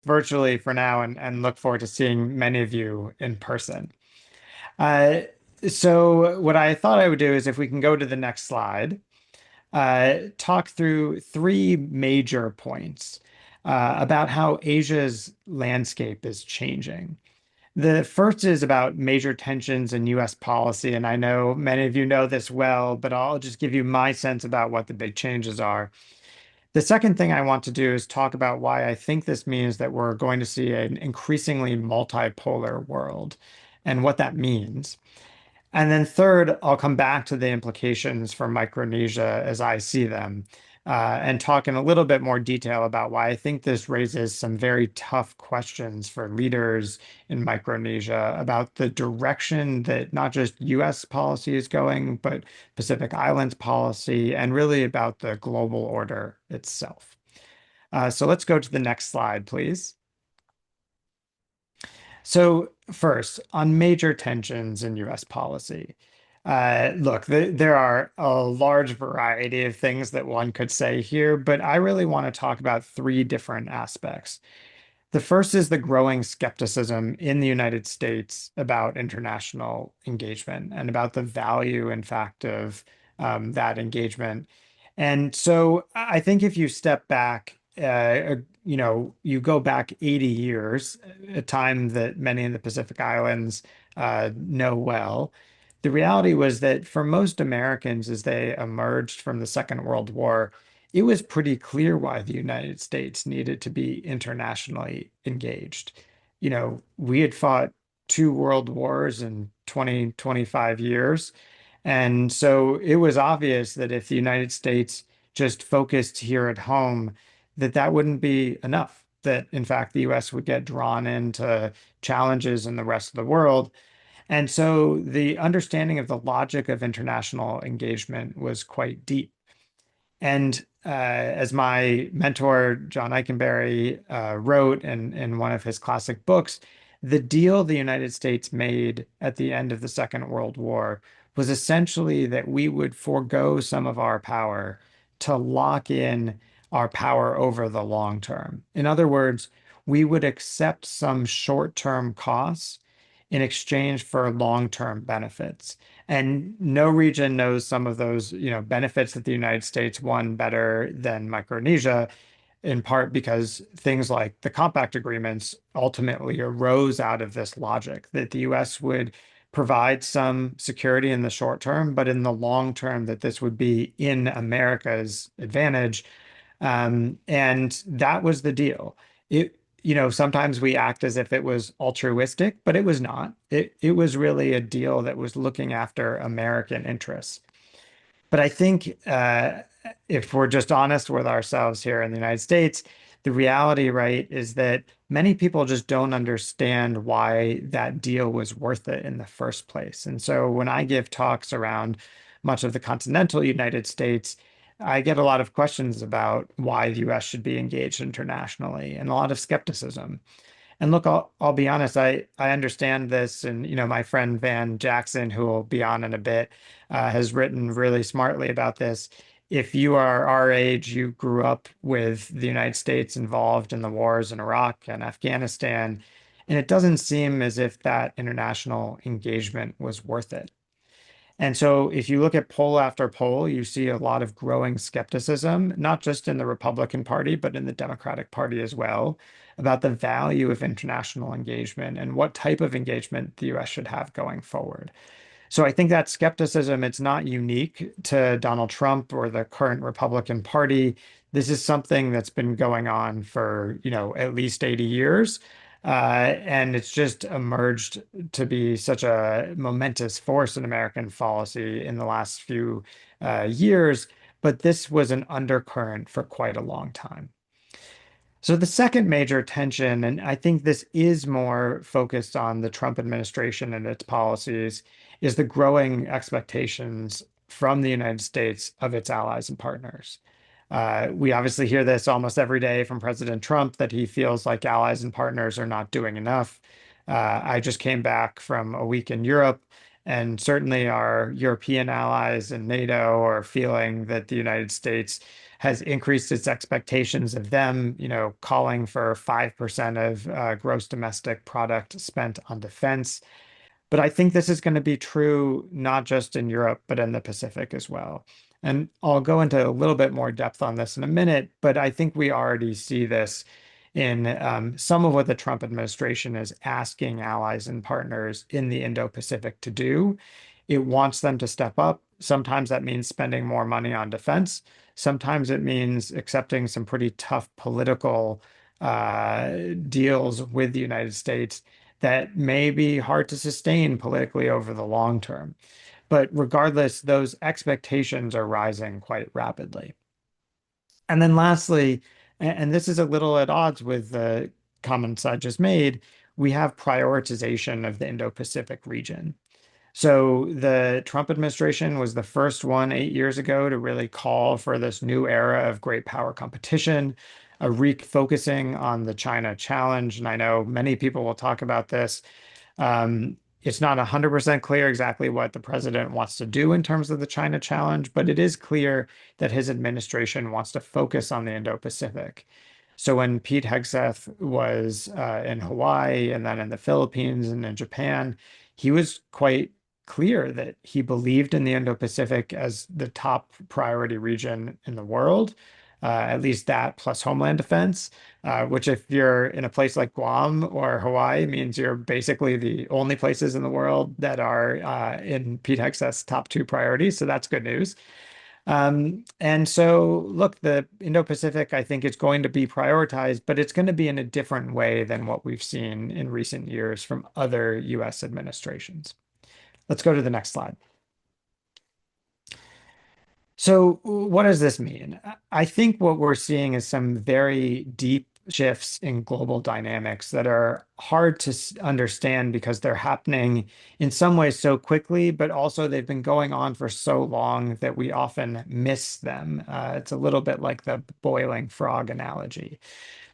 virtually for now and look forward to seeing many of you in person. Uh, so what I thought I would do is if we can go to the next slide, talk through three major points about how Asia's landscape is changing. The first is about major tensions in US policy, and I know many of you know this well, but I'll just give you my sense about what the big changes are. The second thing I want to do is talk about why I think this means that we're going to see an increasingly multipolar world and what that means. And then third, I'll come back to the implications for Micronesia as I see them, and talk in a little bit more detail about why I think this raises some very tough questions for leaders in Micronesia about the direction that not just US policy is going, but Pacific Islands policy, and really about the global order itself. So let's go to the next slide, please. So, first, on major tensions in US policy. Look, there are a large variety of things that one could say here, but I really want to talk about three different aspects. The first is the growing skepticism in the United States about international engagement and about the value, in fact, of that engagement. And so I think if you step back, you go back 80 years, a time that many in the Pacific Islands know well. The reality was that for most Americans, as they emerged from the Second World War, it was pretty clear why the United States needed to be internationally engaged. We had fought two world wars in 20, 25 years. And so it was obvious that if the United States just focused here at home, that wouldn't be enough. That in fact, the US would get drawn into challenges in the rest of the world. And so the understanding of the logic of international engagement was quite deep. And as my mentor, John Eikenberry, wrote in one of his classic books, the deal the United States made at the end of the Second World War was essentially that we would forego some of our power to lock in our power over the long term. In other words, we would accept some short-term costs in exchange for long-term benefits. And no region knows some of those, benefits that the United States won better than Micronesia, in part because things like the compact agreements ultimately arose out of this logic that the US would provide some security in the short term, but in the long term, that this would be in America's advantage. And that was the deal. Sometimes we act as if it was altruistic, but it was not. It was really a deal that was looking after American interests. But I think if we're just honest with ourselves here in the United States, the reality, right, is that many people just don't understand why that deal was worth it in the first place. And so when I give talks around much of the continental United States, I get a lot of questions about why the US should be engaged internationally and a lot of skepticism. And look, I'll be honest, I understand this, and my friend Van Jackson, who will be on in a bit, has written really smartly about this. If you are our age, you grew up with the United States involved in the wars in Iraq and Afghanistan, and it doesn't seem as if that international engagement was worth it. And so, if you look at poll after poll, you see a lot of growing skepticism, not just in the Republican Party, but in the Democratic Party as well, about the value of international engagement and what type of engagement the US should have going forward. So I think that skepticism, it's not unique to Donald Trump or the current Republican Party. This is something that's been going on for, at least 80 years. And it's just emerged to be such a momentous force in American policy in the last few years. But this was an undercurrent for quite a long time. So the second major tension, and I think this is more focused on the Trump administration and its policies, is the growing expectations from the United States of its allies and partners. We obviously hear this almost every day from President Trump that he feels like allies and partners are not doing enough. I just came back from a week in Europe, And certainly our European allies and NATO are feeling that the United States has increased its expectations of them, calling for 5% of gross domestic product spent on defense. But I think this is going to be true not just in Europe, but in the Pacific as well. And I'll go into a little bit more depth on this in a minute, but I think we already see this in some of what the Trump administration is asking allies and partners in the Indo-Pacific to do. It wants them to step up. Sometimes that means spending more money on defense. Sometimes it means accepting some pretty tough political deals with the United States that may be hard to sustain politically over the long term. But regardless, those expectations are rising quite rapidly. And then lastly, and this is a little at odds with the comments I just made, we have prioritization of the Indo-Pacific region. So the Trump administration was the first one 8 years ago to really call for this new era of great power competition, a refocusing on the China challenge. And I know many people will talk about this. It's not 100% clear exactly what the president wants to do in terms of the China challenge, but it is clear that his administration wants to focus on the Indo-Pacific. So when Pete Hegseth was in Hawaii and then in the Philippines and in Japan, he was quite clear that he believed in the Indo-Pacific as the top priority region in the world, at least that plus homeland defense, which if you're in a place like Guam or Hawaii means you're basically the only places in the world that are in Pete Hegseth's top two priorities. So that's good news. And so, look, the Indo-Pacific, I think, is going to be prioritized, but it's going to be in a different way than what we've seen in recent years from other US administrations. Let's go to the next slide. So, what does this mean? I think what we're seeing is some very deep shifts in global dynamics that are hard to understand because they're happening in some ways so quickly, but also they've been going on for so long that we often miss them. It's a little bit like the boiling frog analogy.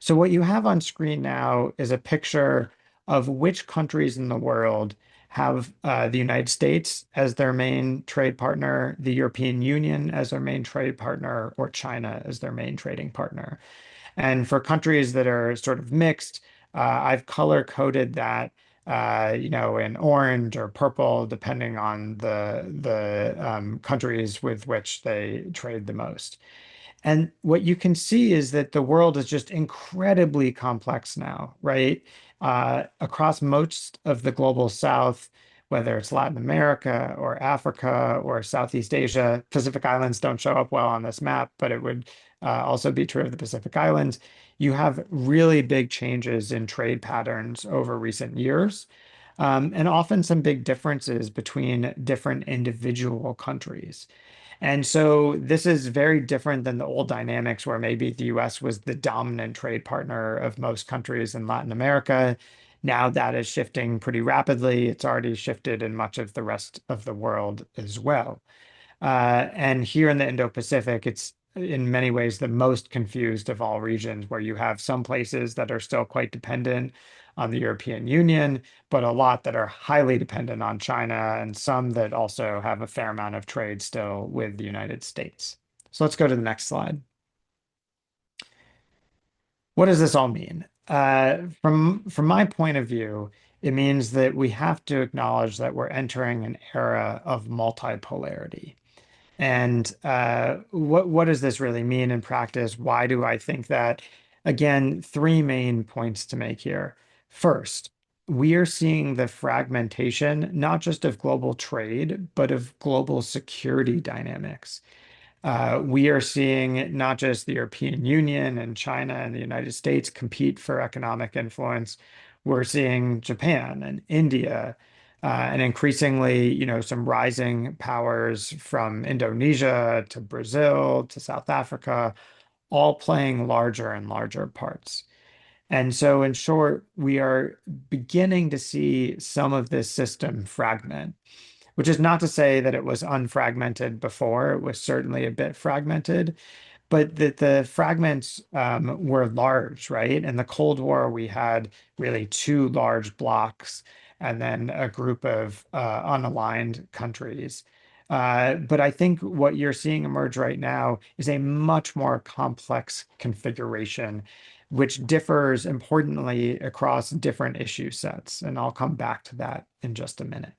So, what you have on screen now is a picture of which countries in the world have the United States as their main trade partner, the European Union as their main trade partner, or China as their main trading partner. And for countries that are sort of mixed, I've color coded that, in orange or purple, depending on the countries with which they trade the most. And what you can see is that the world is just incredibly complex now, right? Across most of the global south, whether it's Latin America or Africa or Southeast Asia, Pacific Islands don't show up well on this map, but it would also be true of the Pacific Islands. You have really big changes in trade patterns over recent years, and often some big differences between different individual countries. And so this is very different than the old dynamics where maybe the US was the dominant trade partner of most countries in Latin America. Now that is shifting pretty rapidly. It's already shifted in much of the rest of the world as well. And here in the Indo-Pacific, it's in many ways the most confused of all regions, where you have some places that are still quite dependent on the European Union, but a lot that are highly dependent on China, and some that also have a fair amount of trade still with the United States. So let's go to the next slide. What does this all mean? From my point of view, it means that we have to acknowledge that we're entering an era of multipolarity. And what does this really mean in practice? Why do I think that? Again, three main points to make here. First, we are seeing the fragmentation, not just of global trade, but of global security dynamics. We are seeing not just the European Union and China and the United States compete for economic influence. We're seeing Japan and India, and increasingly, some rising powers from Indonesia to Brazil to South Africa, all playing larger and larger parts. And so, in short, we are beginning to see some of this system fragment, which is not to say that it was unfragmented before. It was certainly a bit fragmented, but that the fragments were large, right? In the Cold War, we had really two large blocks, and then a group of unaligned countries. But I think what you're seeing emerge right now is a much more complex configuration, which differs importantly across different issue sets. And I'll come back to that in just a minute.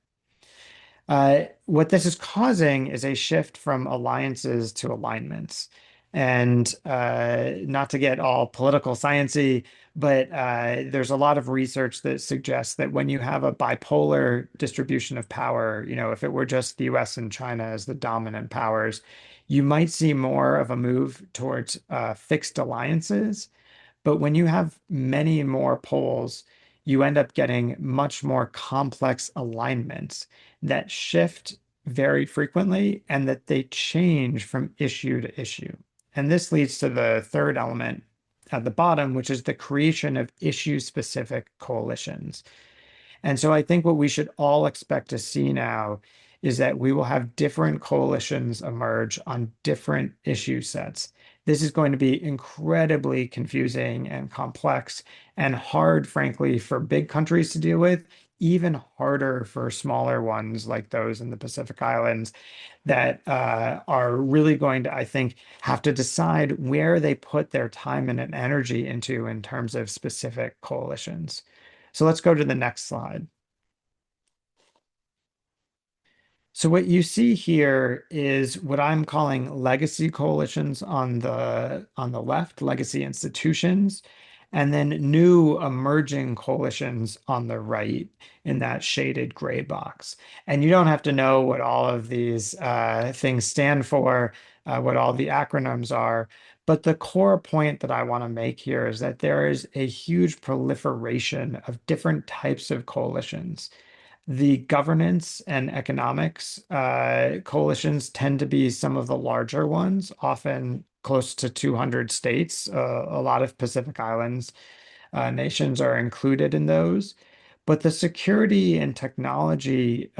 What this is causing is a shift from alliances to alignments. And not to get all political sciencey, but there's a lot of research that suggests that when you have a bipolar distribution of power, if it were just the US and China as the dominant powers, you might see more of a move towards fixed alliances. But when you have many more poles, you end up getting much more complex alignments that shift very frequently and that they change from issue to issue. And this leads to the third element at the bottom, which is the creation of issue-specific coalitions. And so I think what we should all expect to see now is that we will have different coalitions emerge on different issue sets. This is going to be incredibly confusing and complex and hard, frankly, for big countries to deal with, even harder for smaller ones like those in the Pacific Islands that are really going to, I think, have to decide where they put their time and energy into in terms of specific coalitions. So let's go to the next slide. So what you see here is what I'm calling legacy coalitions on the left, legacy institutions, and then new emerging coalitions on the right in that shaded gray box. And you don't have to know what all of these things stand for, what all the acronyms are. But the core point that I want to make here is that there is a huge proliferation of different types of coalitions. The governance and economics coalitions tend to be some of the larger ones, often close to 200 states. A lot of Pacific Islands nations are included in those. But the security and technology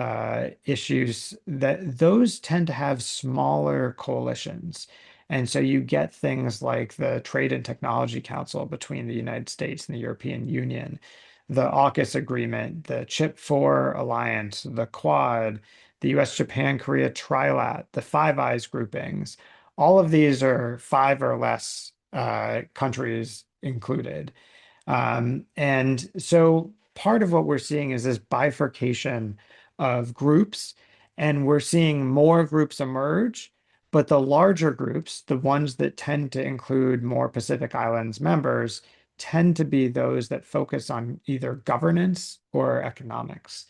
issues, that those tend to have smaller coalitions. And so you get things like the Trade and Technology Council between the United States and the European Union, the AUKUS agreement, the Chip 4 alliance, the Quad, the US, Japan, Korea trilat, the Five Eyes groupings. All of these are five or less countries included. And so part of what we're seeing is this bifurcation of groups, and we're seeing more groups emerge, but the larger groups, the ones that tend to include more Pacific Islands members, tend to be those that focus on either governance or economics.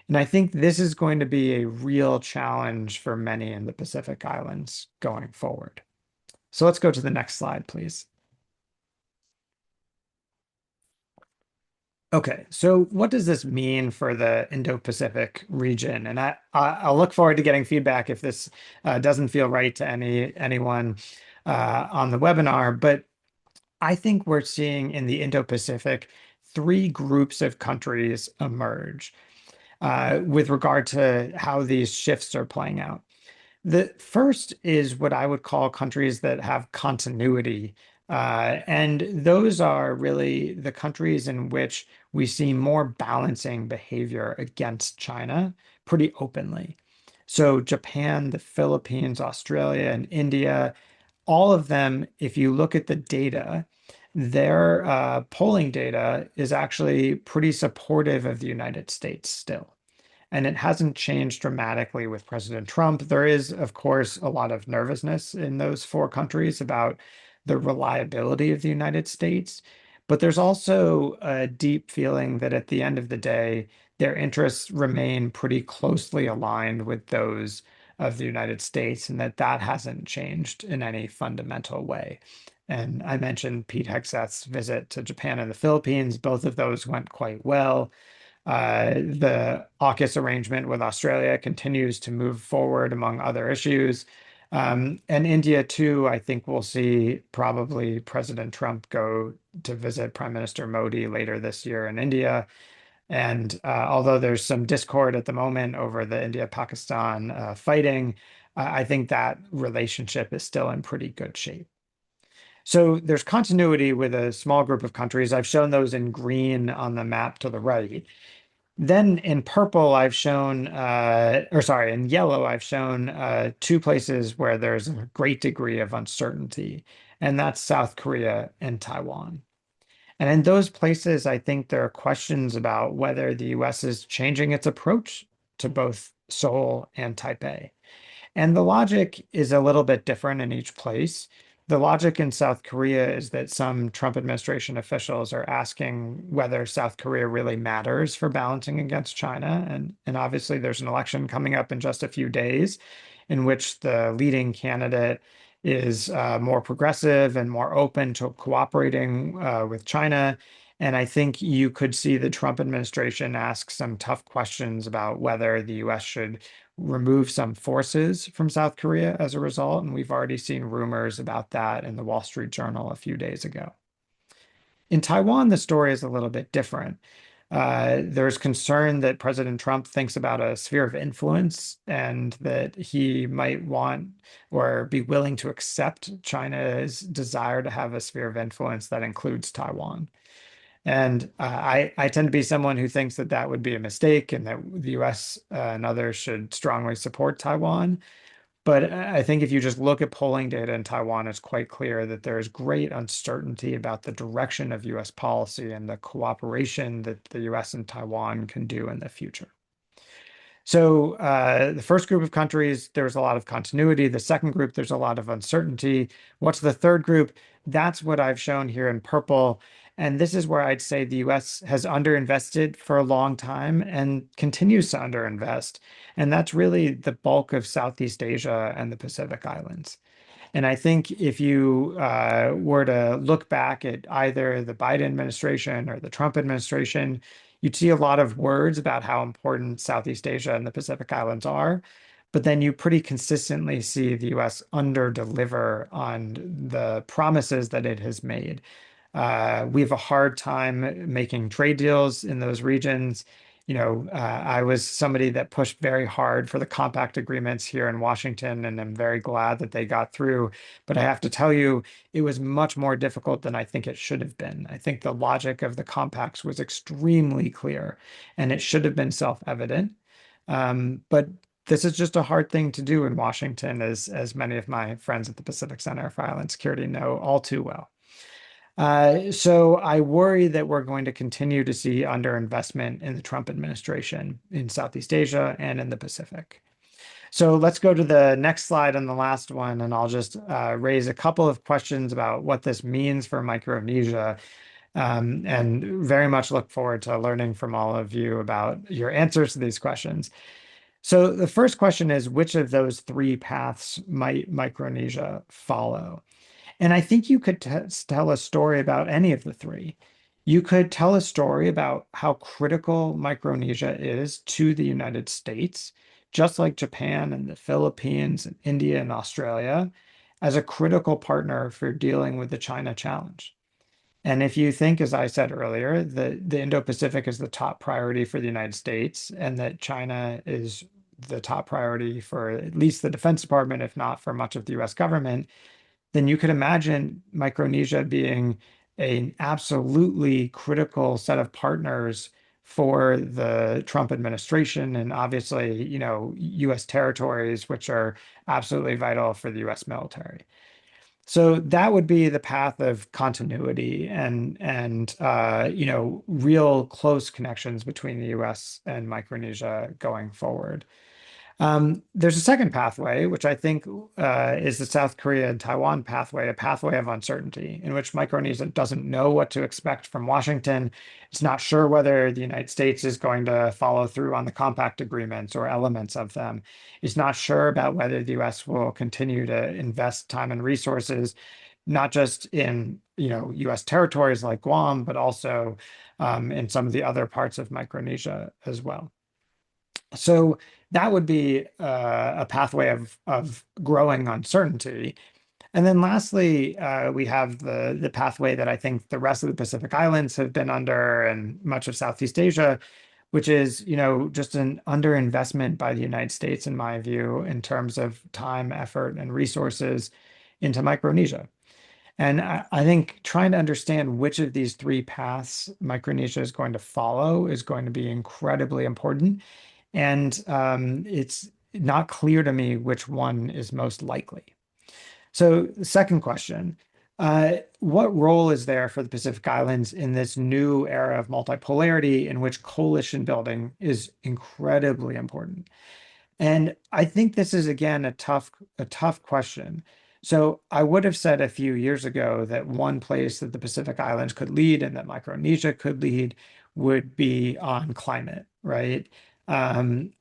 And I think this is going to be a real challenge for many in the Pacific Islands going forward. So let's go to the next slide, please. Okay, so what does this mean for the Indo-Pacific region? And I'll look forward to getting feedback if this doesn't feel right to anyone on the webinar. But I think we're seeing in the Indo-Pacific three groups of countries emerge with regard to how these shifts are playing out. The first is what I would call countries that have continuity. And those are really the countries in which we see more balancing behavior against China pretty openly. So Japan, the Philippines, Australia, and India, all of them, if you look at the data, their polling data is actually pretty supportive of the United States still. And it hasn't changed dramatically with President Trump. There is, of course, a lot of nervousness in those four countries about the reliability of the United States. But there's also a deep feeling that at the end of the day, their interests remain pretty closely aligned with those of the United States, and that hasn't changed in any fundamental way. And I mentioned Pete Hegseth's visit to Japan and the Philippines. Both of those went quite well. The AUKUS arrangement with Australia continues to move forward among other issues. And India, too, I think we'll see probably President Trump go to visit Prime Minister Modi later this year in India. And although there's some discord at the moment over the India-Pakistan fighting, I think that relationship is still in pretty good shape. So there's continuity with a small group of countries. I've shown those in green on the map to the right. Then in purple, I've shown, or sorry, in yellow, I've shown two places where there's a great degree of uncertainty, and that's South Korea and Taiwan. And in those places, I think there are questions about whether the US is changing its approach to both Seoul and Taipei. And the logic is a little bit different in each place. The logic in South Korea is that some Trump administration officials are asking whether South Korea really matters for balancing against China. And obviously, there's an election coming up in just a few days in which the leading candidate is more progressive and more open to cooperating with China. And I think you could see the Trump administration ask some tough questions about whether the US should remove some forces from South Korea as a result. And we've already seen rumors about that in the Wall Street Journal a few days ago. In Taiwan, the story is a little bit different. There's concern that President Trump thinks about a sphere of influence and that he might want or be willing to accept China's desire to have a sphere of influence that includes Taiwan. And I tend to be someone who thinks that that would be a mistake and that the US and others should strongly support Taiwan. But I think if you just look at polling data in Taiwan, it's quite clear that there's great uncertainty about the direction of US policy and the cooperation that the US and Taiwan can do in the future. So the first group of countries, there's a lot of continuity. The second group, there's a lot of uncertainty. What's the third group? That's what I've shown here in purple. And this is where I'd say the US has underinvested for a long time and continues to underinvest. And that's really the bulk of Southeast Asia and the Pacific Islands. And I think if you were to look back at either the Biden administration or the Trump administration, you'd see a lot of words about how important Southeast Asia and the Pacific Islands are. But then you pretty consistently see the US under deliver on the promises that it has made. We have a hard time making trade deals in those regions. I was somebody that pushed very hard for the compact agreements here in Washington, and I'm very glad that they got through. But I have to tell you, it was much more difficult than I think it should have been. I think the logic of the compacts was extremely clear, and it should have been self-evident. But this is just a hard thing to do in Washington, as many of my friends at the Pacific Center for Island Security know all too well. So I worry that we're going to continue to see underinvestment in the Trump administration in Southeast Asia and in the Pacific. So let's go to the next slide and the last one, and I'll just raise a couple of questions about what this means for Micronesia, and very much look forward to learning from all of you about your answers to these questions. So the first question is, which of those three paths might Micronesia follow? And I think you could tell a story about any of the three. You could tell a story about how critical Micronesia is to the United States, just like Japan and the Philippines and India and Australia, as a critical partner for dealing with the China challenge. And if you think, as I said earlier, the Indo-Pacific is the top priority for the United States and that China is the top priority for at least the Defense Department, if not for much of the US government, then you could imagine Micronesia being an absolutely critical set of partners for the Trump administration and obviously, US territories, which are absolutely vital for the US military. So that would be the path of continuity and real close connections between the US and Micronesia going forward. There's a second pathway, which I think is the South Korea and Taiwan pathway, a pathway of uncertainty in which Micronesia doesn't know what to expect from Washington. It's not sure whether the United States is going to follow through on the compact agreements or elements of them. It's not sure about whether the US will continue to invest time and resources, not just in US territories like Guam, but also in some of the other parts of Micronesia as well. So that would be a pathway of growing uncertainty. And then lastly, we have the pathway that I think the rest of the Pacific Islands have been under and much of Southeast Asia, which is, just an underinvestment by the United States, in my view, in terms of time, effort, and resources into Micronesia. And I think trying to understand which of these three paths Micronesia is going to follow is going to be incredibly important. And it's not clear to me which one is most likely. So, the second question, what role is there for the Pacific Islands in this new era of multipolarity in which coalition building is incredibly important? And I think this is again a tough question. So I would have said a few years ago that one place that the Pacific Islands could lead and that Micronesia could lead would be on climate, right? Um,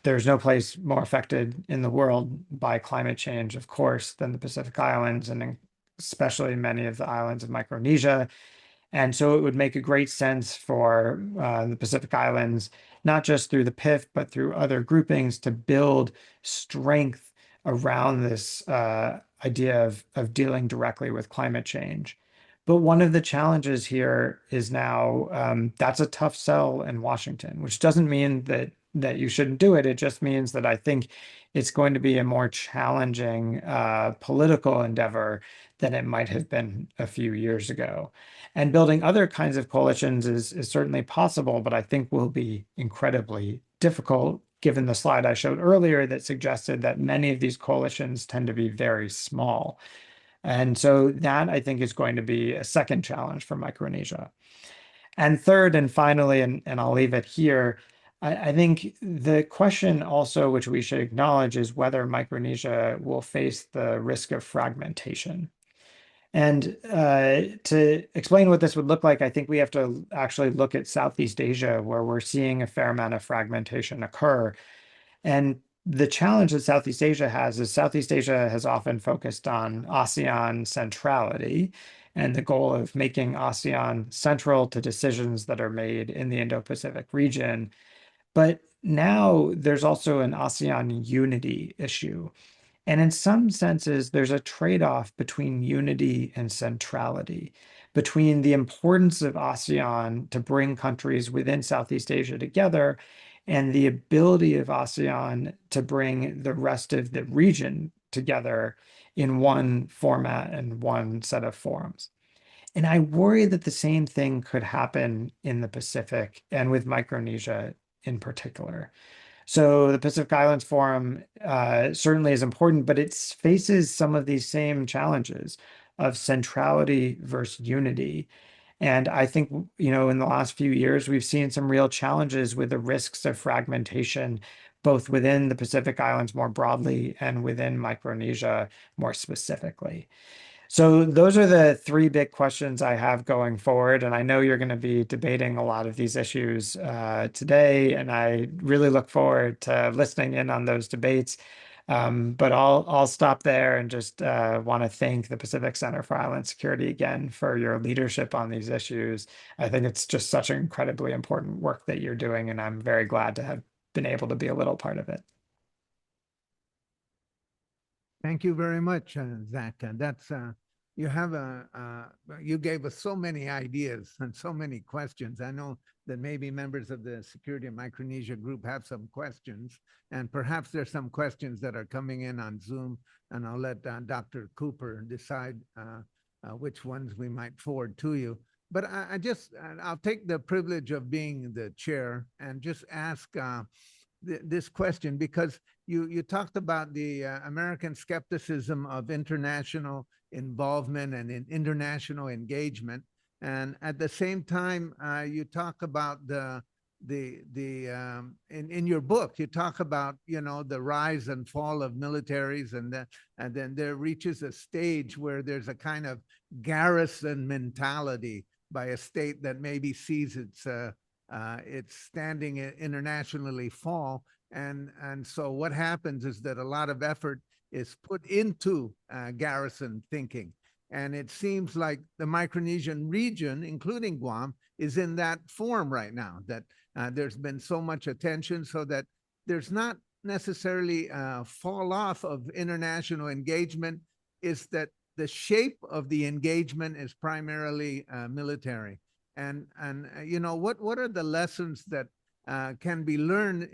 there's no place more affected in the world by climate change, of course, than the Pacific Islands, and especially many of the islands of Micronesia. And so it would make a great sense for the Pacific Islands, not just through the PIF, but through other groupings to build strength around this idea of dealing directly with climate change. But one of the challenges here is now that's a tough sell in Washington, which doesn't mean that you shouldn't do it. It just means that I think it's going to be a more challenging political endeavor than it might have been a few years ago. And building other kinds of coalitions is certainly possible, but I think will be incredibly difficult, given the slide I showed earlier that suggested that many of these coalitions tend to be very small. And so that I think is going to be a second challenge for Micronesia. And third and finally, and I'll leave it here, I think the question also, which we should acknowledge, is whether Micronesia will face the risk of fragmentation. And to explain what this would look like, I think we have to actually look at Southeast Asia, where we're seeing a fair amount of fragmentation occur. And the challenge that Southeast Asia has is Southeast Asia has often focused on ASEAN centrality and the goal of making ASEAN central to decisions that are made in the Indo-Pacific region. But now there's also an ASEAN unity issue. And in some senses, there's a trade-off between unity and centrality, between the importance of ASEAN to bring countries within Southeast Asia together and the ability of ASEAN to bring the rest of the region together in one format and one set of forums. And I worry that the same thing could happen in the Pacific and with Micronesia in particular. So the Pacific Islands Forum certainly is important, but it faces some of these same challenges of centrality versus unity. And I think, in the last few years, we've seen some real challenges with the risks of fragmentation, both within the Pacific Islands more broadly and within Micronesia more specifically. So those are the three big questions I have going forward, and I know you're going to be debating a lot of these issues today, and I really look forward to listening in on those debates. But I'll stop there and just want to thank the Pacific Center for Island Security again for your leadership on these issues. I think it's just such an incredibly important work that you're doing, and I'm very glad to have been able to be a little part of it. Thank you very much, Zach. That's you have you gave us so many ideas and so many questions. I know that maybe members of the Security of Micronesia group have some questions, and perhaps there's some questions that are coming in on Zoom, and I'll let Dr. Cooper decide which ones we might forward to you. But I'll take the privilege of being the chair and just ask this question, because you talked about the American skepticism of international involvement and in international engagement, and at the same time you talk about in your book you talk about the rise and fall of militaries, and then there reaches a stage where there's a kind of garrison mentality by a state that maybe sees its standing internationally fall. And so what happens is that a lot of effort is put into garrison thinking. And it seems like the Micronesian region, including Guam, is in that form right now, that there's been so much attention, so that there's not necessarily a fall off of international engagement. Is that the shape of the engagement is primarily military. And what are the lessons that can be learned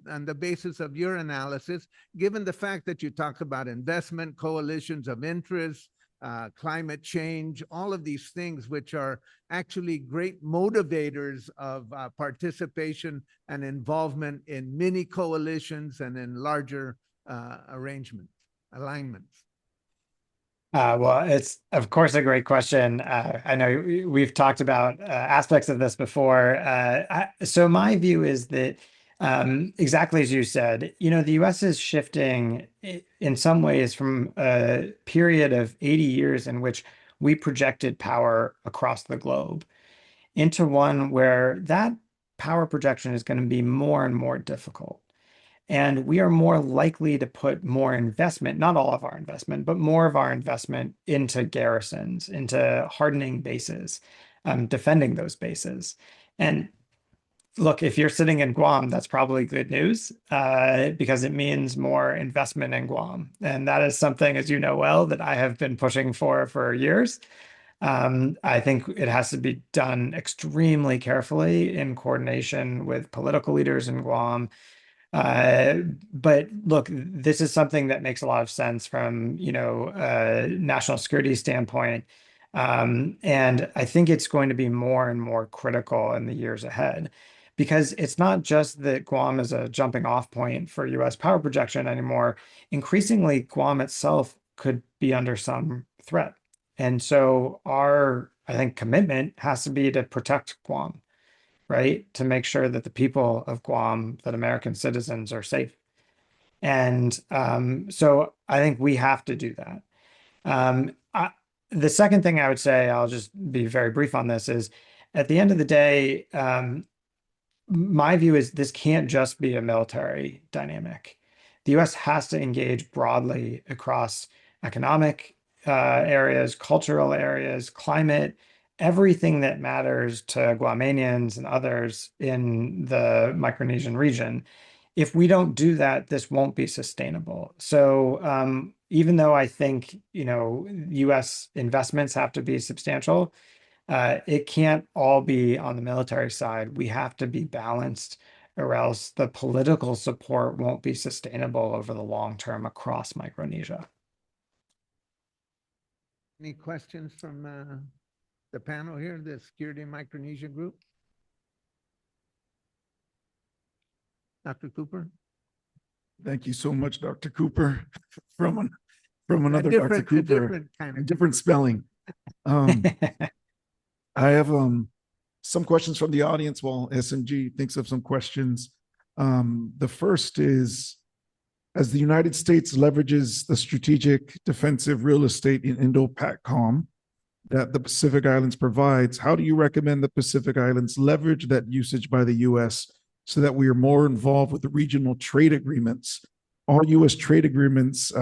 on the basis of your analysis, given the fact that you talk about investment, coalitions of interest, climate change, all of these things, which are actually great motivators of participation and involvement in mini coalitions and in larger arrangements, alignments. Well, it's of course a great question. I know we've talked about aspects of this before. So my view is that exactly as you said, the U.S. is shifting in some ways from a period of 80 years in which we projected power across the globe into one where that power projection is going to be more and more difficult. And we are more likely to put more investment, not all of our investment, but more of our investment into garrisons, into hardening bases, defending those bases. And look, if you're sitting in Guam, that's probably good news because it means more investment in Guam. And that is something, as you know well, that I have been pushing for years. I think it has to be done extremely carefully in coordination with political leaders in Guam, uh, but look, this is something that makes a lot of sense from, national security standpoint. And I think it's going to be more and more critical in the years ahead because it's not just that Guam is a jumping off point for US power projection anymore. Increasingly, Guam itself could be under some threat. And so I think, commitment has to be to protect Guam, right? To make sure that the people of Guam, that American citizens are safe. And so I think we have to do that. The second thing I would say, I'll just be very brief on this, is at the end of the day, my view is this can't just be a military dynamic. The US has to engage broadly across economic areas, cultural areas, climate, everything that matters to Guamanians and others in the Micronesian region. If we don't do that, this won't be sustainable. So even though I think, US investments have to be substantial, it can't all be on the military side. We have to be balanced, or else the political support won't be sustainable over the long term across Micronesia. Any questions from the panel here, the Security Micronesia Group? Dr. Cooper? Thank you so much, Dr. Cooper, from another Dr. Cooper, different kind of different spelling. I have some questions from the audience while SMG thinks of some questions. The first is, as the United States leverages the strategic defensive real estate in Indo-PACOM that the Pacific Islands provides, how do you recommend the Pacific Islands leverage that usage by the U.S. so that we are more involved with the regional trade agreements? All U.S. trade agreements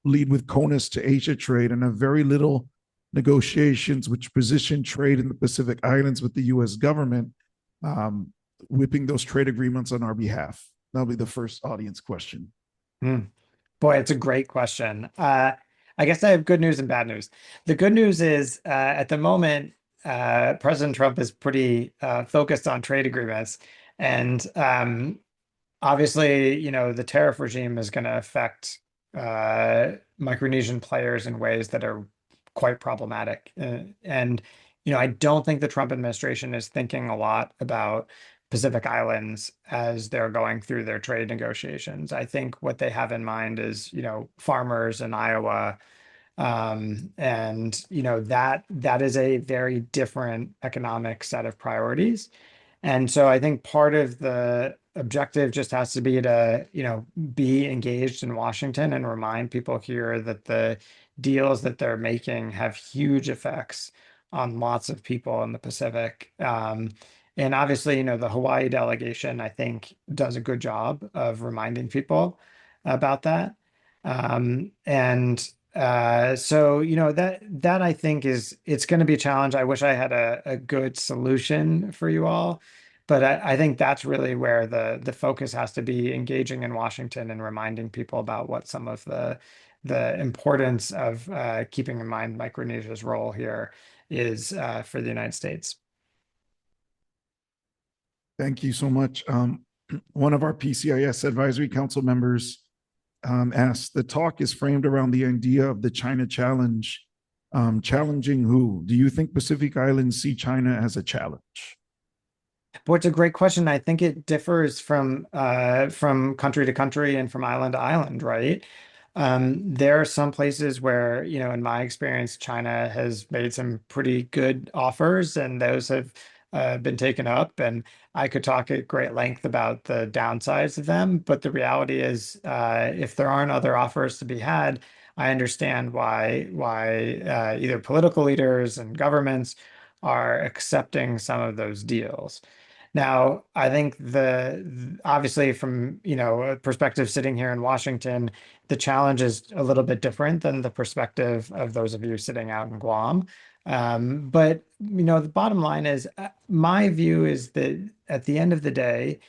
lead with CONUS to Asia trade and have very little negotiations which position trade in the Pacific Islands with the U.S. government, whipping those trade agreements on our behalf. That'll be the first audience question. Boy, it's a great question. I guess I have good news and bad news. The good news is at the moment, President Trump is pretty focused on trade agreements. And obviously, the tariff regime is going to affect Micronesian players in ways that are quite problematic. And I don't think the Trump administration is thinking a lot about Pacific Islands as they're going through their trade negotiations. I think what they have in mind is, farmers in Iowa. And that is a very different economic set of priorities. And so I think part of the objective just has to be to, be engaged in Washington and remind people here that the deals that they're making have huge effects on lots of people in the Pacific. And obviously, the Hawaii delegation, I think, does a good job of reminding people about that. So, that I think it's going to be a challenge. I wish I had a good solution for you all, but I think that's really where the focus has to be, engaging in Washington and reminding people about what some of the importance of keeping in mind Micronesia's role here is for the United States. Thank you so much. One of our PCIS Advisory Council members asked, the talk is framed around the idea of the China challenge Challenging who? Do you think Pacific Islands see China as a challenge? But it's a great question. I think it differs from country to country and from island to island, right? There are some places where, in my experience, China has made some pretty good offers, and those have been taken up. And I could talk at great length about the downsides of them. But the reality is, if there aren't other offers to be had, I understand why either political leaders and governments are accepting some of those deals. Now, I think obviously from, a perspective sitting here in Washington, the challenge is a little bit different than the perspective of those of you sitting out in Guam. But, the bottom line is my view is that at the end of the day,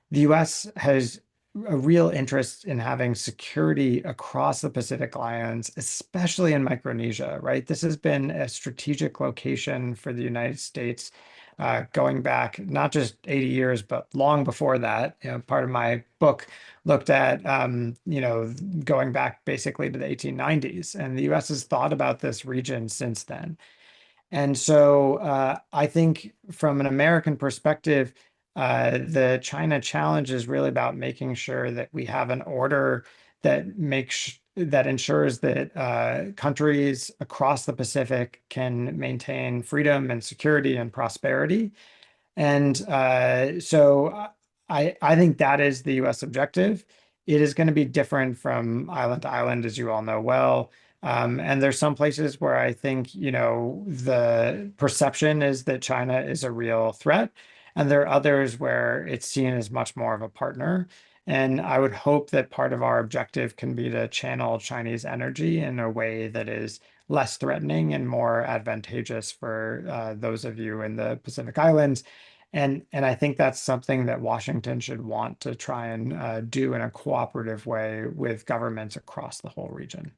the US has a real interest in having security across the Pacific Islands, especially in Micronesia, right? This has been a strategic location for the United States, going back not just 80 years, but long before that. Part of my book looked at, going back basically to the 1890s, and the US has thought about this region since then. And so I think from an American perspective, the China challenge is really about making sure that we have an order that ensures that countries across the Pacific can maintain freedom and security and prosperity. And I think that is the US objective. It is going to be different from island to island, as you all know well. And there's some places where I think, the perception is that China is a real threat. And there are others where it's seen as much more of a partner. And I would hope that part of our objective can be to channel Chinese energy in a way that is less threatening and more advantageous for those of you in the Pacific Islands. And I think that's something that Washington should want to try and do in a cooperative way with governments across the whole region.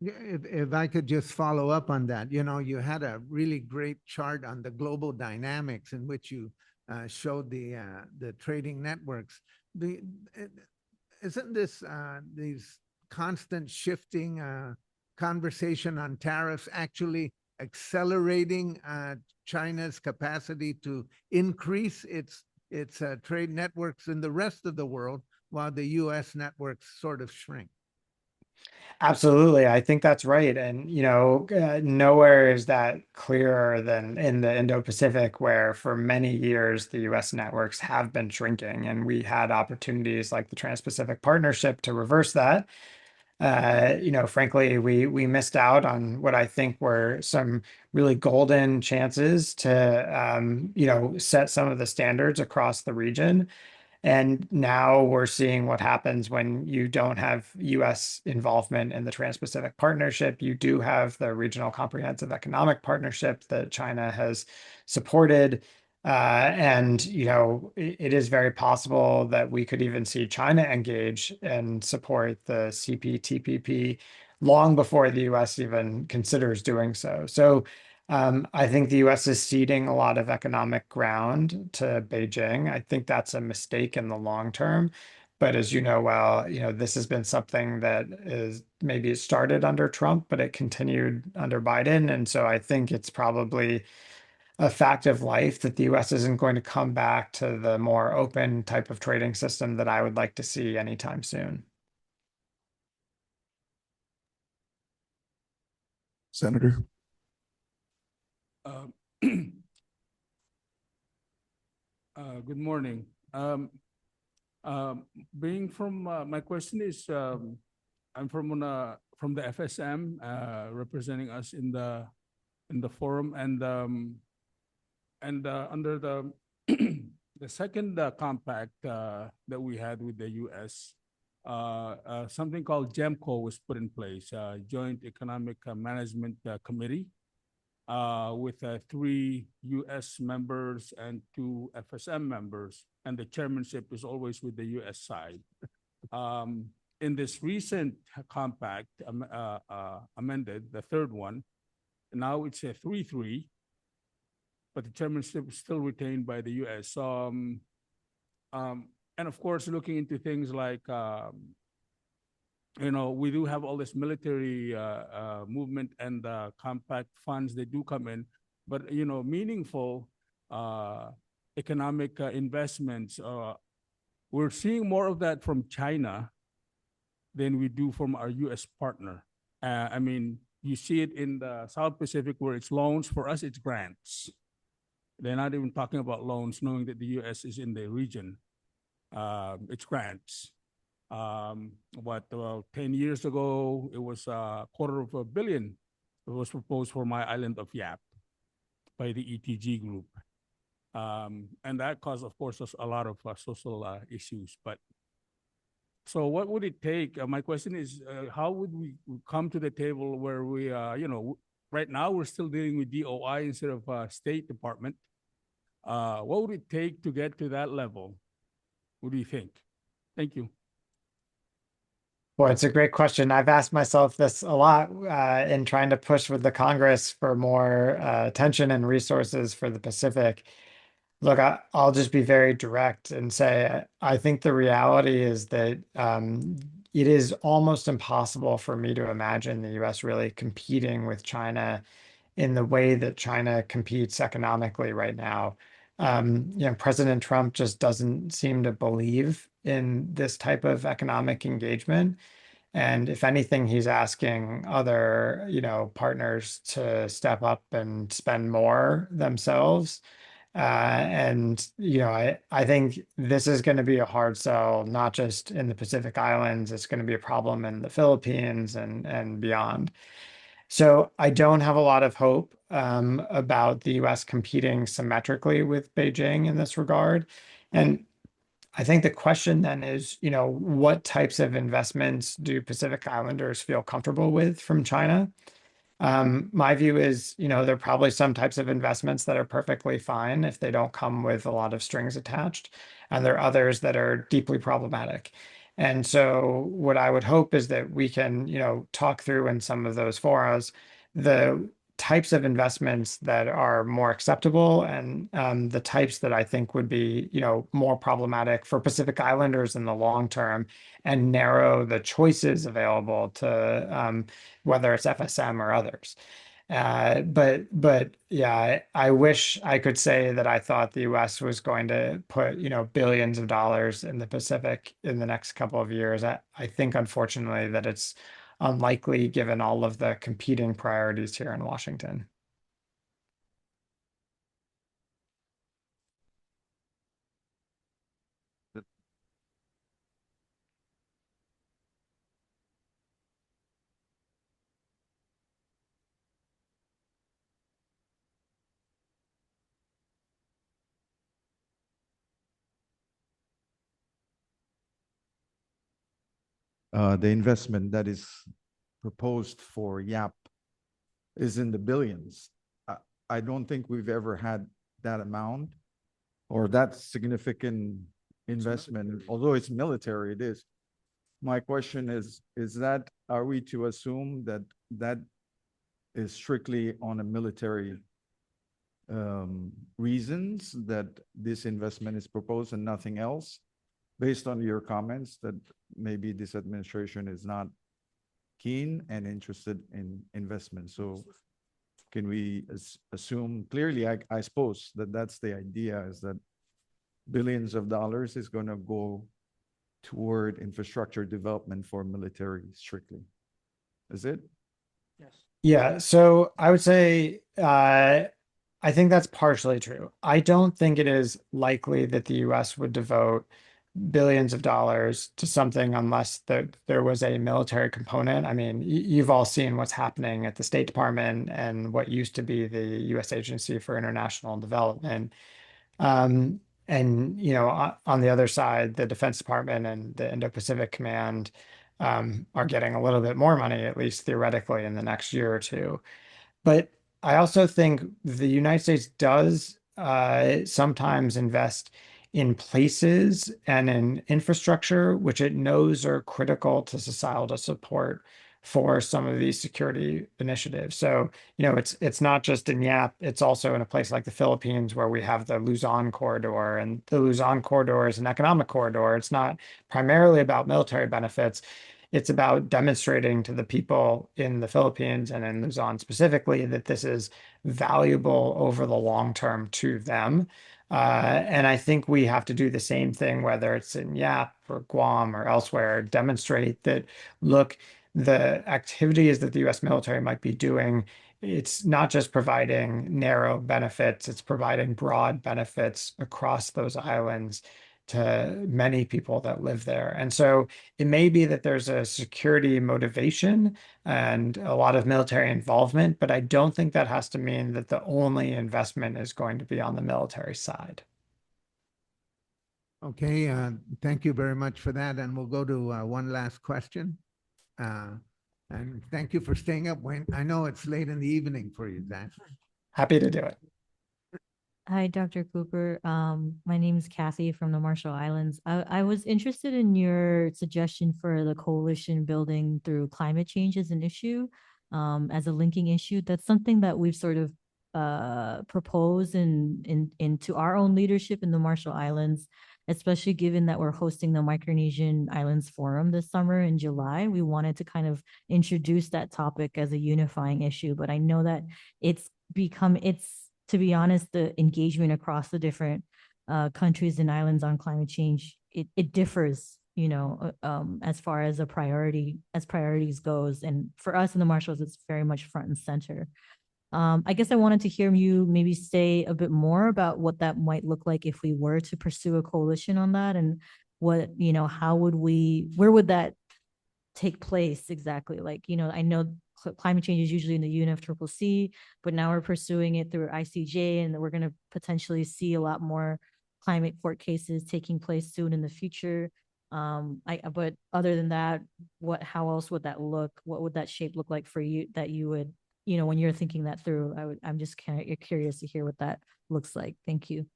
Yeah, if I could just follow up on that, you had a really great chart on the global dynamics in which you showed the trading networks. The isn't this these constant shifting conversation on tariffs actually accelerating China's capacity to increase its trade networks in the rest of the world, while the U.S. networks sort of shrink? Absolutely. I think that's right. And, nowhere is that clearer than in the Indo-Pacific, where for many years the US networks have been shrinking. And we had opportunities like the Trans-Pacific Partnership to reverse that. Frankly, we missed out on what I think were some really golden chances to, set some of the standards across the region. And now we're seeing what happens when you don't have US involvement in the Trans-Pacific Partnership. You do have the Regional Comprehensive Economic Partnership that China has supported. And, it is very possible that we could even see China engage and support the CPTPP long before the US even considers doing so. So I think the US is ceding a lot of economic ground to Beijing. I think that's a mistake in the long term. But as you know well, this has been something that is maybe it started under Trump, but it continued under Biden. And so I think it's probably a fact of life that the US isn't going to come back to the more open type of trading system that I would like to see anytime soon. Senator. Uh, Good morning. Being from my question is, I'm from the FSM, representing us in the forum, and under the the second compact that we had with the U.S. Something called GEMCO was put in place, Joint Economic Management Committee, with 3 U.S. members and 2 FSM members, and the chairmanship is always with the U.S. side. In this recent compact amended, the third one, now it's a 3-3, but the chairmanship is still retained by the U.S. And of course, looking into things like we do have all this military movement and compact funds. They do come in, but meaningful economic investments. We're seeing more of that from China than we do from our U.S. partner. I mean, you see it in the South Pacific where it's loans. For us, it's grants. They're not even talking about loans, knowing that the U.S. is in the region. It's grants. About 10 years ago, it was $250 million. It was proposed for my island of Yap by the ETG group. And that caused, of course, a lot of social issues. But so what would it take? My question is, how would we come to the table where we, right now we're still dealing with DOI instead of State Department. What would it take to get to that level? What do you think? Thank you. Well, it's a great question. I've asked myself this a lot in trying to push with the Congress for more attention and resources for the Pacific. Look, I'll just be very direct and say I think the reality is that it is almost impossible for me to imagine the US really competing with China in the way that China competes economically right now. President Trump just doesn't seem to believe in this type of economic engagement. And if anything, he's asking other, partners to step up and spend more themselves. I think this is going to be a hard sell, not just in the Pacific Islands. It's going to be a problem in the Philippines and beyond. So I don't have a lot of hope about the US competing symmetrically with Beijing in this regard. And I think the question then is, what types of investments do Pacific Islanders feel comfortable with from China? My view is, there are probably some types of investments that are perfectly fine if they don't come with a lot of strings attached, and there are others that are deeply problematic. And so what I would hope is that we can, talk through in some of those forums the types of investments that are more acceptable and the types that I think would be, more problematic for Pacific Islanders in the long term and narrow the choices available to whether it's FSM or others. But yeah, I wish I could say that I thought the US was going to put, billions of dollars in the Pacific in the next couple of years. I think, unfortunately, that it's unlikely given all of the competing priorities here in Washington. The investment that is proposed for YAP is in the billions. I don't think we've ever had that amount or that significant investment, although it's military, it is. My question is that, are we to assume that that is strictly on a military reasons that this investment is proposed and nothing else? Based on your comments that maybe this administration is not keen and interested in investment. So can we assume clearly, I suppose that that's the idea, is that billions of dollars is going to go toward infrastructure development for military strictly. Is it? Yes. Yeah, so I would say I think that's partially true. I don't think it is likely that the US would devote billions of dollars to something unless there was a military component. I mean, you've all seen what's happening at the State Department and what used to be the U.S. Agency for International Development. And on the other side, the Defense Department and the Indo-Pacific Command are getting a little bit more money, at least theoretically, in the next year or two. But I also think the United States does sometimes invest in places and in infrastructure which it knows are critical to societal support for some of these security initiatives. So, it's not just in YAP, it's also in a place like the Philippines where we have the Luzon corridor, and the Luzon corridor is an economic corridor. It's not primarily about military benefits. It's about demonstrating to the people in the Philippines and in Luzon specifically that this is valuable over the long term to them. And I think we have to do the same thing, whether it's in Yap or Guam or elsewhere, demonstrate that, look, the activities that the US military might be doing, it's not just providing narrow benefits, it's providing broad benefits across those islands to many people that live there. And so it may be that there's a security motivation and a lot of military involvement, but I don't think that has to mean that the only investment is going to be on the military side. Okay, thank you very much for that. And we'll go to one last question. And thank you for staying up. I know it's late in the evening for you, Zach. Happy to do it. Hi, Dr. Cooper. My name is Kathy from the Marshall Islands. I was interested in your suggestion for the coalition building through climate change as an issue, as a linking issue. That's something that we've sort of proposed into our own leadership in the Marshall Islands, especially given that we're hosting the Micronesian Islands Forum this summer in July. We wanted to kind of introduce that topic as a unifying issue, but I know that it's to be honest, the engagement across the different countries and islands on climate change, it differs, as far as priorities goes. And for us in the Marshalls, it's very much front and center. I guess I wanted to hear you maybe say a bit more about what that might look like if we were to pursue a coalition on that, and where would that take place exactly? Like, I know climate change is usually in the UNFCCC, but now we're pursuing it through ICJ, and we're going to potentially see a lot more climate court cases taking place soon in the future. But other than that, how else would that look? What would that shape look like for you that you would, when you're thinking that through? I'm just kind of curious to hear what that looks like. Thank you.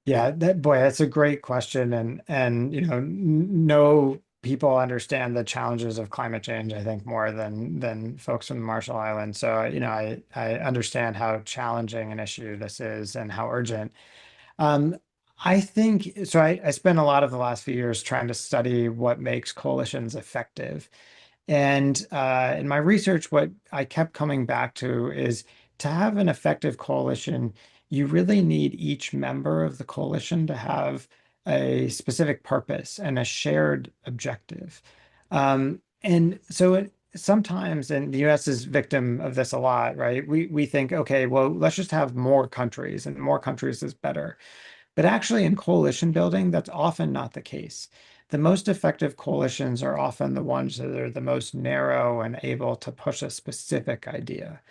Yeah, that's a great question. And no people understand the challenges of climate change, I think, more than folks from the Marshall Islands. So, I understand how challenging an issue this is and how urgent. I think so. I spent a lot of the last few years trying to study what makes coalitions effective. And in my research, what I kept coming back to is to have an effective coalition, you really need each member of the coalition to have a specific purpose and a shared objective. And so sometimes, and the US is victim of this a lot, right? We think, okay, well, let's just have more countries, and more countries is better. But actually, in coalition building, that's often not the case. The most effective coalitions are often the ones that are the most narrow and able to push a specific idea.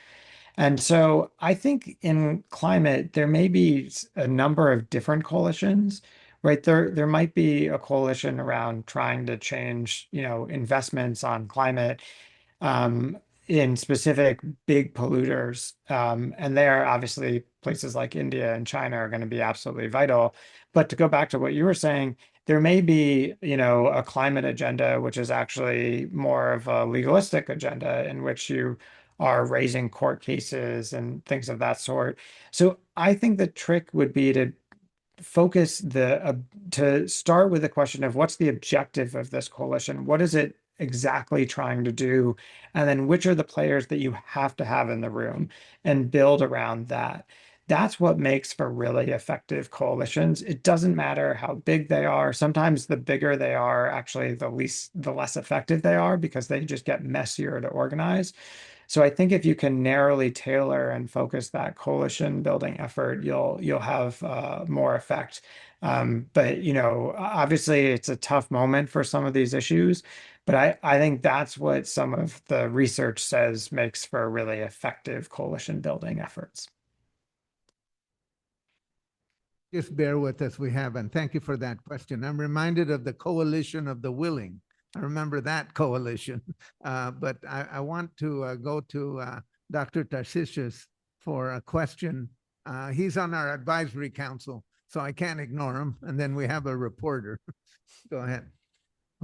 And so I think in climate, there may be a number of different coalitions, right? There might be a coalition around trying to change, investments on climate in specific big polluters. And there, obviously, places like India and China are going to be absolutely vital. But to go back to what you were saying, there may be, a climate agenda, which is actually more of a legalistic agenda in which you are raising court cases and things of that sort. So I think the trick would be to focus to start with the question of what's the objective of this coalition? What is it exactly trying to do? And then which are the players that you have to have in the room, and build around that. That's what makes for really effective coalitions. It doesn't matter how big they are. Sometimes the bigger they are, actually, the less effective they are, because they just get messier to organize. So I think if you can narrowly tailor and focus that coalition building effort, you'll have more effect. But obviously, it's a tough moment for some of these issues. But I think that's what some of the research says makes for really effective coalition building efforts. Just bear with us, we haven't. Thank you for that question. I'm reminded of the coalition of the willing. I remember that coalition. But I want to go to Dr. Tarcisius for a question. He's on our advisory council, so I can't ignore him. And then we have a reporter. Go ahead.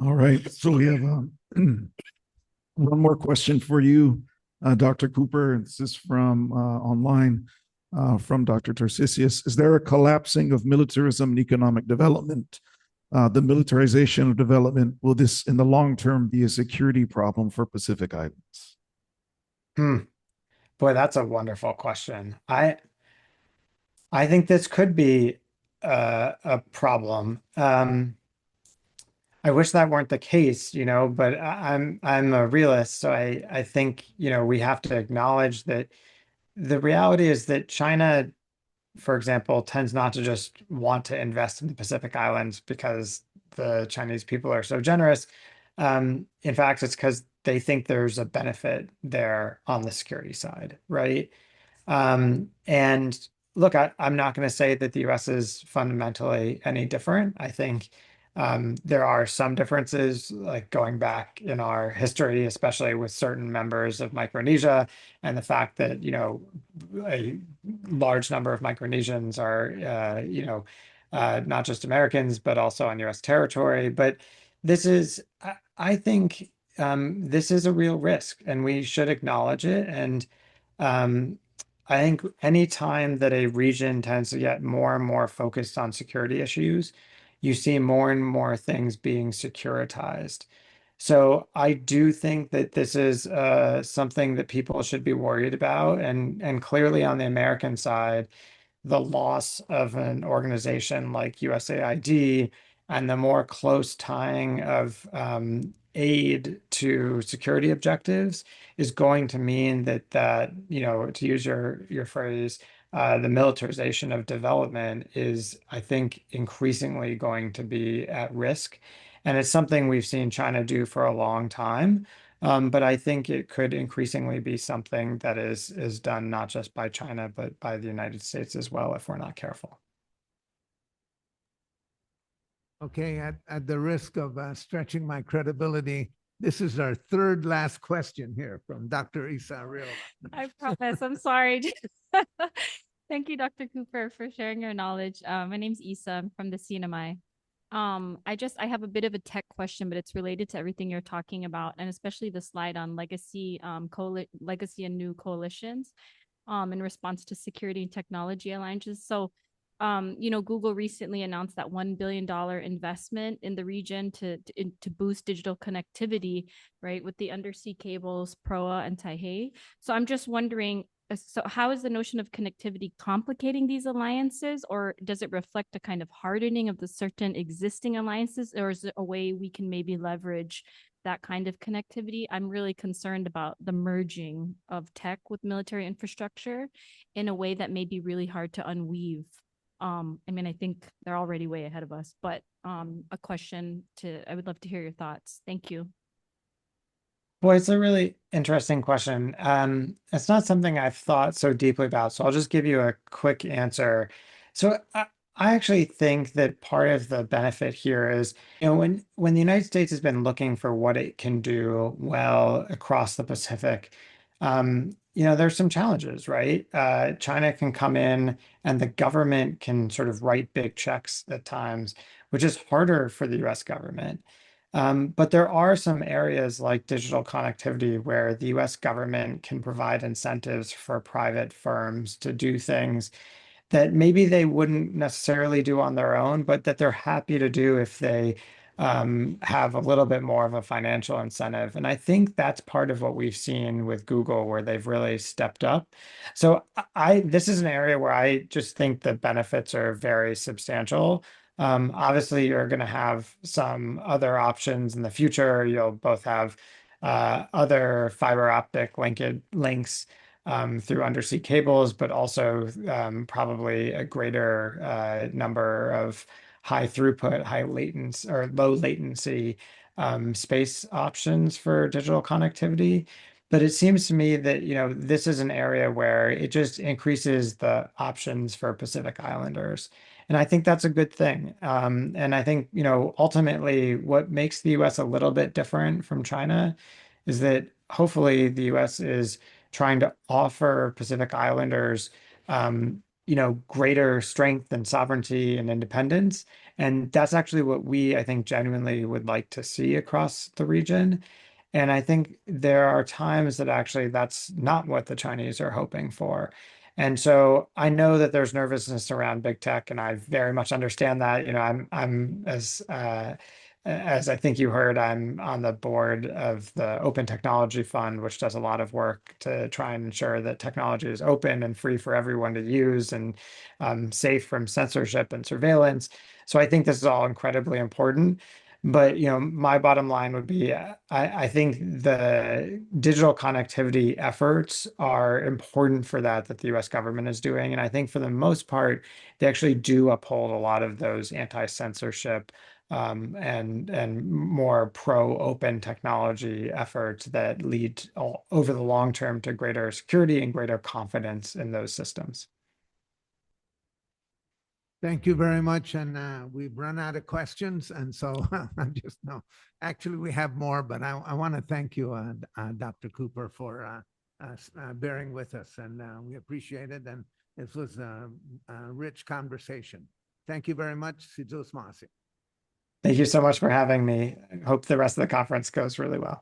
All right. So we have one more question for you, Dr. Cooper. This is from online. From Dr. Tarcisius. Is there a collapsing of militarism and economic development the militarization of development, will this in the long term be a security problem for Pacific Islands? Hmm. Boy, that's a wonderful question. I think this could be a problem. I wish that weren't the case, but I'm a realist, so I think, we have to acknowledge that the reality is that China, for example, tends not to just want to invest in the Pacific Islands because the Chinese people are so generous. In fact, it's because they think there's a benefit there on the security side, right? And look, I'm not going to say that the US is fundamentally any different. I think there are some differences, like going back in our history, especially with certain members of Micronesia, and the fact that, a large number of Micronesians are, not just Americans, but also on US territory. But I think this is a real risk, and we should acknowledge it. And um, I think any time that a region tends to get more and more focused on security issues, you see more and more things being securitized. So I do think that this is something that people should be worried about, and clearly on the American side, the loss of an organization like USAID and the more close tying of aid to security objectives is going to mean that to use your phrase, the militarization of development is, I think, increasingly going to be at risk. And it's something we've seen China do for a long time. But I think it could increasingly be something that is done not just by China, but by the United States as well, if we're not careful. Okay, at the risk of stretching my credibility, this is our third last question here from Dr. Isa Real. I promise. I'm sorry. Thank you, Dr. Cooper, for sharing your knowledge. My name's Isa. I'm from the CNMI. I have a bit of a tech question, but it's related to everything you're talking about, and especially the slide on legacy, legacy and new coalitions, in response to security and technology alliances. So, Google recently announced that $1 billion investment in the region to boost digital connectivity, right, with the undersea cables, PROA and Taipei. So I'm just wondering, so how is the notion of connectivity complicating these alliances, or does it reflect a kind of hardening of the certain existing alliances, or is it a way we can maybe leverage that kind of connectivity? I'm really concerned about the merging of tech with military infrastructure in a way that may be really hard to unweave. I think they're already way ahead of us, but I would love to hear your thoughts. Thank you. Boy, it's a really interesting question. It's not something I've thought so deeply about, so I'll just give you a quick answer. So I actually think that part of the benefit here is, when the United States has been looking for what it can do well across the Pacific, there's some challenges, right? China can come in and the government can sort of write big checks at times, which is harder for the US government. But there are some areas like digital connectivity where the US government can provide incentives for private firms to do things that maybe they wouldn't necessarily do on their own, but that they're happy to do if they have a little bit more of a financial incentive. And I think that's part of what we've seen with Google, where they've really stepped up. So this is an area where I just think the benefits are very substantial. Obviously, you're going to have some other options in the future. You'll both have other fiber optic links through undersea cables, but also probably a greater number of high throughput, high latency or low latency space options for digital connectivity. But it seems to me that, this is an area where it just increases the options for Pacific Islanders. And I think that's a good thing. And I think, ultimately what makes the US a little bit different from China is that hopefully the US is trying to offer Pacific Islanders, greater strength and sovereignty and independence. And that's actually what I think, genuinely would like to see across the region. And I think there are times that actually that's not what the Chinese are hoping for. And so I know that there's nervousness around big tech, and I very much understand that. I'm as I think you heard, I'm on the board of the Open Technology Fund, which does a lot of work to try and ensure that technology is open and free for everyone to use and safe from censorship and surveillance. So I think this is all incredibly important. But my bottom line would be, I think the digital connectivity efforts are important for that the U.S. government is doing, and I think for the most part, they actually do uphold a lot of those anti-censorship and more pro-open technology efforts that lead over the long term to greater security and greater confidence in those systems. Thank you very much. And we've run out of questions. And so I'm just, no, actually we have more, but I want to thank you, Dr. Cooper, for bearing with us. And we appreciate it. And this was a rich conversation. Thank you very much. Thank you so much for having me. I hope the rest of the conference goes really well.